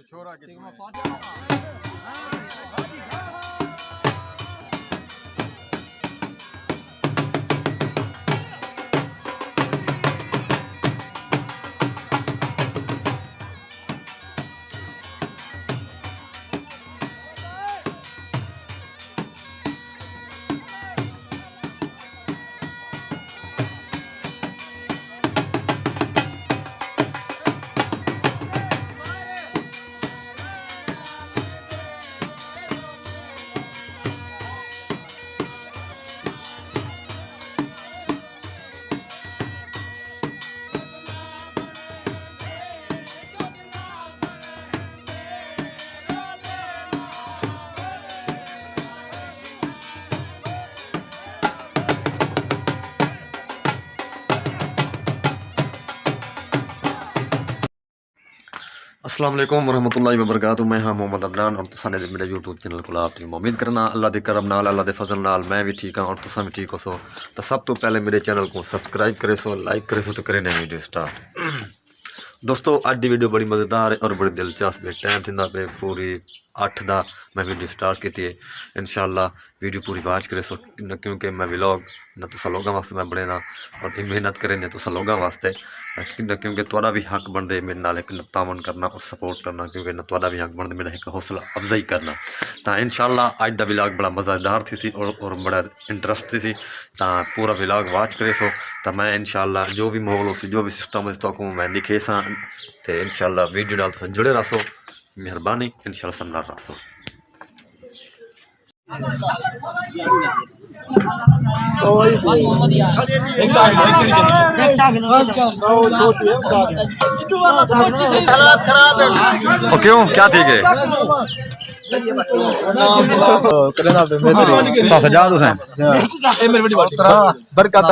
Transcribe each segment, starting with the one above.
छोरा के अस्सलाम वालेकुम रहमतुल्लाहि व बरकातहू। मैं हाँ मोहम्मद अदनान और तुसाने मेरे यूट्यूब चैनल को आप उम्मीद करना अल्लाह दे करम नाल अल्लाह दे फजल नाल मैं भी ठीक हाँ और तुसा भी ठीक हो सो। तो सब तो पहले मेरे चैनल को सब्सक्राइब करे सो, लाइक करे सो तो करे नई वीडियो स्टार्ट। दोस्तों अज की वीडियो बड़ी मज़ेदार है और बड़ी दिलचस्प है। टाइम थी पे पूरी 8 का मैं वीडियो स्टार्ट की है। इंशाल्लाह वीडियो पूरी वाच करे सो क्योंकि मैं व्लॉग न तो लोगों वास्ते मैं बने ना और मेहनत करें न तो लोगों वास्ते क्योंकि तुहाडा भी हक बनता है मेरे नाल एक तावन करना और सपोर्ट करना क्योंकि तुहाडा भी हक बनता मेरा एक हौसला अफजाई करना। तो इंशाल्लाह अज का व्लॉग बड़ा मज़ेदार थी और बड़ा इंटरेस्ट थी। तो पूरा व्लॉग वाच करे सो। तो मैं इंशाल्लाह जो भी माहौल हो जो भी सिस्टम तो मैं दिखे सा तो इंशाल्लाह वीडियो नाल तुम जुड़े रहो। मेहरबानी इंशाल्लाह सब नाल रहो। क्यों क्या ठीक है बरकत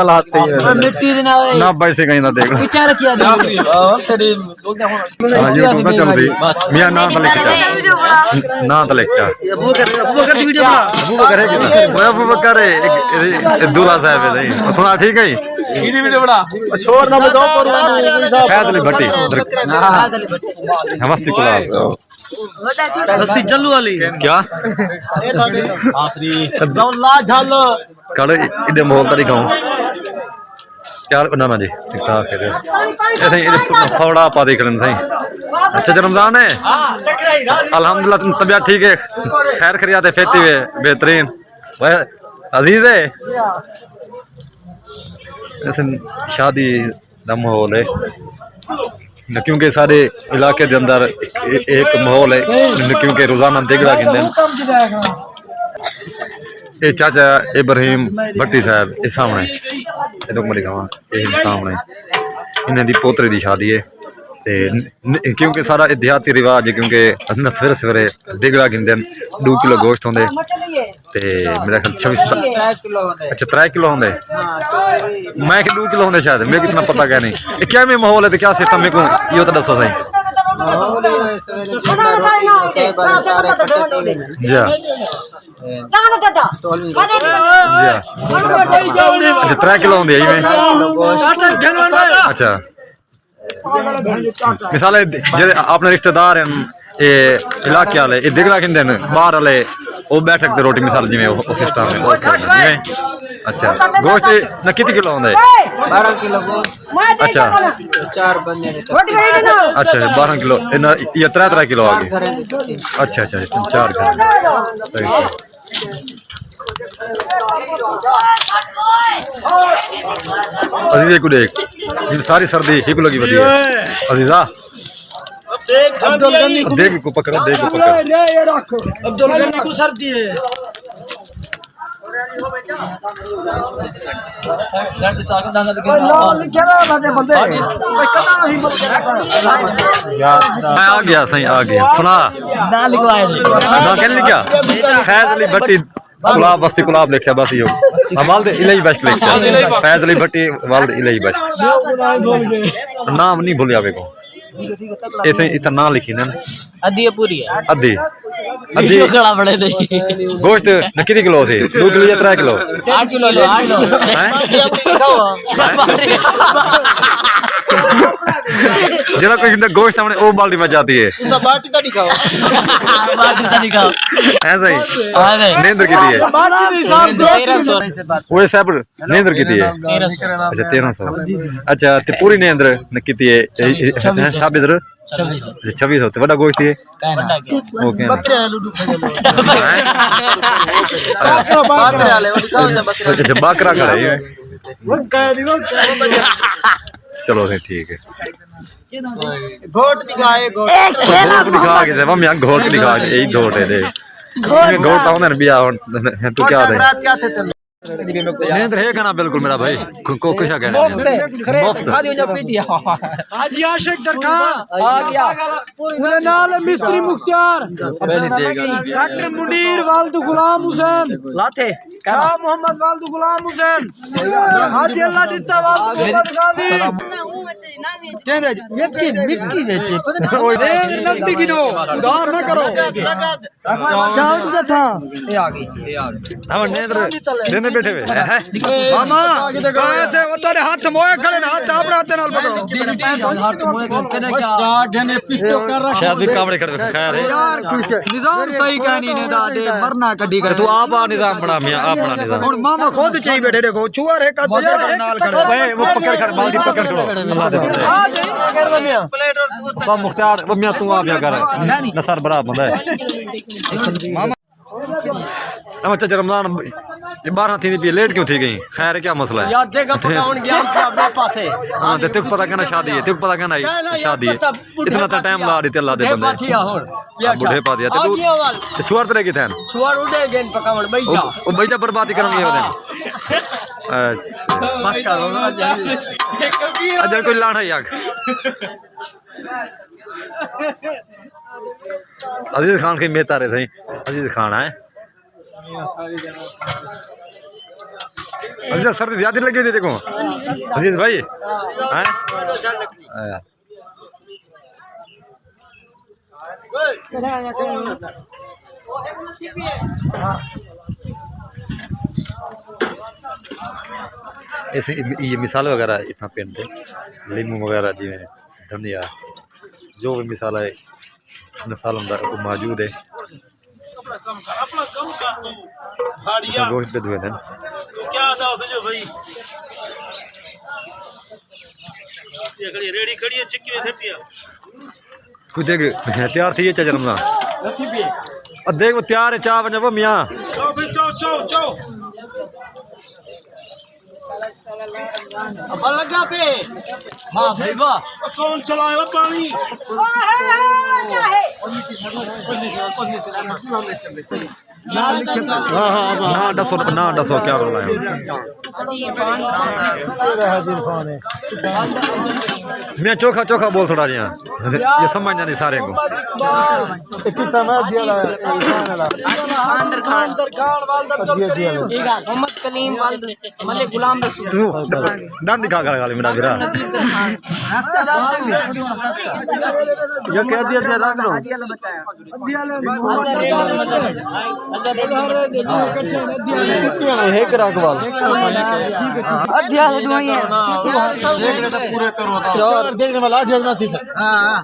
ना बैठ से कहीं ना देख मियां ना दूल्हा साहब सुना ठीक है भट्टी मस्ती चलू वाली क्या इधे माहौल तरी गाँव यार ना ना जी ठीक ठाक है थोड़ा पा देख लें सही। अच्छा रमजान है अल्हम्दुलिल्लाह तबीयत ठीक है खैर खरियात है फेती हुए बेहतरीन अजीज है ऐसे शादी का माहौल है क्योंकि सारे इलाके के अंदर एक माहौल है क्योंकि रोजाना दिगड़ा गिनते ये चाचा इब्राहिम भट्टी साहब ये सामने ये तो मरी गाँव ये सामने इन्हें दी पोतरे की शादी है क्योंकि सारा देहाती रिवाज है क्योंकि सवेरे सवेरे दिगड़ा गिनते 2 किलो गोश्त होंगे मेरा ख्याल 26 अच्छा 3 किलो होंगे मैं 2 किलो होंगे शायद मेरे को इतना पता क्या नहीं क्या में माहौल है तो क्या सिस्टम मेरे को यो तो दसो सही अच्छा 3 किलो होंगे अच्छा मिसाल जे अपने रिश्तेदार हैं ये इलाके वाले ये दिगड़ा खिंदे बाहर वाले वो बैठ सकते रोटी मिसाल जिमें सिस्टम है अच्छा गोश्त न कितने किलो होंगे 12 किलो अच्छा 4 बंदे अच्छा 12 किलो ये 3 किलो आ गए अच्छा अच्छा 4 घर अजीजे को देख सारी सर्दी ही को लगी बदी है अजीजा देख को पकड़ा देख को पकड़ अब्दुल गनी को सर्दी है मैं आ गया सही आ गया सुना ना लिखवाए ना क्या लिखा फैज अली भट्टी गुलाब बस्ती गुलाब लिखा बस यो वालद इलाही बश्क लिखा फैज अली भट्टी वालद इलाही बश्क नाम नहीं भूलिया वे को ऐसे इतना ना लिखी ना अद्धी पूरी है अद्धी अद्धी खड़ा बड़े थे गोश्त कितने किलो थे 2 किलो या 3 किलो 8 किलो 8 किलो जरा कोई इंदा गोश्त हमने ओ बाल्टी में जाती है सब बाटी तो दिखाओ बात दिखाओ ऐसा ही अरे नींद की है बात दिखाओ 1300 ओए साहब नींद की है 1300 अच्छा 1300 अच्छा ते पूरी नींद ने की है साहब इधर 2600 ते बड़ा गोश्त है कहना ओके बकरे लूडू खेलो बकरे वाले वो दिखाओ जब बकरे अच्छा बकरा का है चलो ठीक है घोट दिखाए घोट घोट दिखा के जब हम यहाँ घोट दिखा के यही घोट है दे घोट आऊं ना बिया तू क्या दे रात क्या थे तुम नींद है ना बिल्कुल मेरा भाई को कुछ कहना मुफ्त आज आशिक दरखा आ गया पूरे नाल मिस्त्री मुख्तार डॉक्टर मुनीर वालद गुलाम हुसैन लाते करा मोहम्मद वालद गुलाम हुसैन हाजी अल्लाह दिता वालद मोहम्मद गाजी कहने यकी निक्की बेचे नकदी गिनो दार ना करो जाओ तो था ये आ गई हम नींद बैठे हुए मामा कहां से वो तेरे हाथ मोए खड़े ना हाथ अपना हाथ नाल पकड़ो हाथ मोए तेने क्या गने पिस्टो कर रहा शायद भी कावड़े खड़े खैर है यार निजाम सही कहनी ने दादे मरना कड्डी कर तू आप निजाम बना मियां आप बना निजाम और मामा खुद चाहिए बैठे देखो चुआ रे का नाल खड़े ओए वो पकड़ खड़ बाल्टी पकड़ छोड़ो अल्लाह दे बंदे प्लेट और सब मुख्तार वो मियां तू आप क्या कर नसर बड़ा बंदा है मामा चाचा रमजान ये 12 थी भी लेट क्यों थी गई खैर क्या मसला है याद देगा पकाउन गया अपने पासे हां ते तेको पता कहना शादी है तेको पता कहना शादी है इतना तो टाइम ला दी अल्लाह दे बंदे पाथिया होन बूढ़े पा दिया ते तू छुआर तरह की थैन छुआर उड़े गेन पकाउन बैठा ओ बेटा बर्बादी करनी है बदन अच्छा बस करो ना अजर कोई लाना यार अजीज खान के मेहता रहे सही अजीज खान है अजीज सर्दी ज्यादा लगी हुई थी देखो अजीज भाई हैं ऐसे ये मिसाल वगैरह इतना पेन थे लीमू वगैरह जिमें धनिया जो भी मिसाल है मिसाल वो मौजूद है गोश्त पे धुए क्या अदा होते जो भाई ये खड़ी है चिक्की में सेटिया कुछ देख तैयार थी ये चाचा रमजान देख वो तैयार है चाह बने वो मियाँ चो भाई चो चो चो अब लगा पे हां भाई वाह कौन चलाएगा पानी ना डसो क्या बोल रहे हैं मैं चोखा बोल थोड़ा जिया ये समझ नहीं सारे को मोहम्मद कलीम वालद मलिक गुलाम रसूल तू डन दिखा कर गाली मेरा गिरा ये कह दिया रख लो है रखवाल अध्याय दुआई है पूरे करो चार देखने वाला अध्याय ना थी सर हां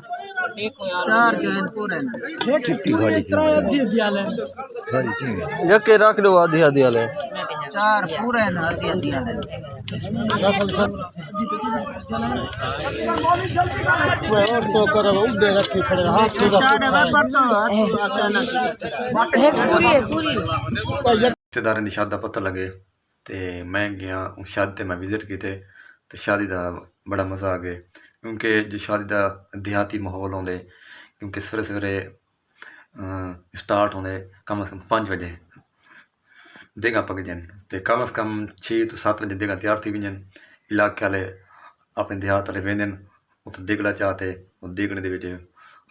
चार गहन पूरे ये के रख दो आधी आधी वाले चार पूरे ना आधी आधी वाले और तो करो उड़े रखी खड़े हाथ से चार पर तो अचानक पूरी रिश्तेदारों की शादी का पता लगे तो मैं गया शादी ते मैं विजिट किए तो शादी का बड़ा मज़ा आ गया क्योंकि जो शादी का देहाती माहौल होंगे क्योंकि सवेरे सवेरे स्टार्ट होंगे कम से कम 5 बजे देगा पक जान तो कम से कम 6 तो 7 बजे देगा तैयार थी वजन इलाके वाले अपने देहात वाले वेंदे उत्थे देगड़ा चाहते देगड़े दे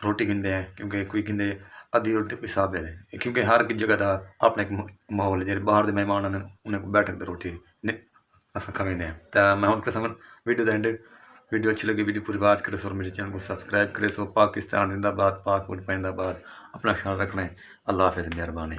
रोटी खिंदे हैं क्योंकि कोई खिंदे अद्धी रोटी कोई हिसाब है क्योंकि हर एक जगह का अपना एक माहौल है जो बाहर के मेहमान आते उन्हें बैठक दी रोटी अस खवेंदे हैं तो मैं हूँ कसम वीडियो का एंड वीडियो अच्छी लगी वीडियो पूरी बात करे सो और मेरे चैनल को सब्सक्राइब करे सो पाकिस्तान जिंदाबाद पाक मुल्क जिंदाबाद अपना ख्याल रखना है अल्लाह हाफिज़ मेहरबानी।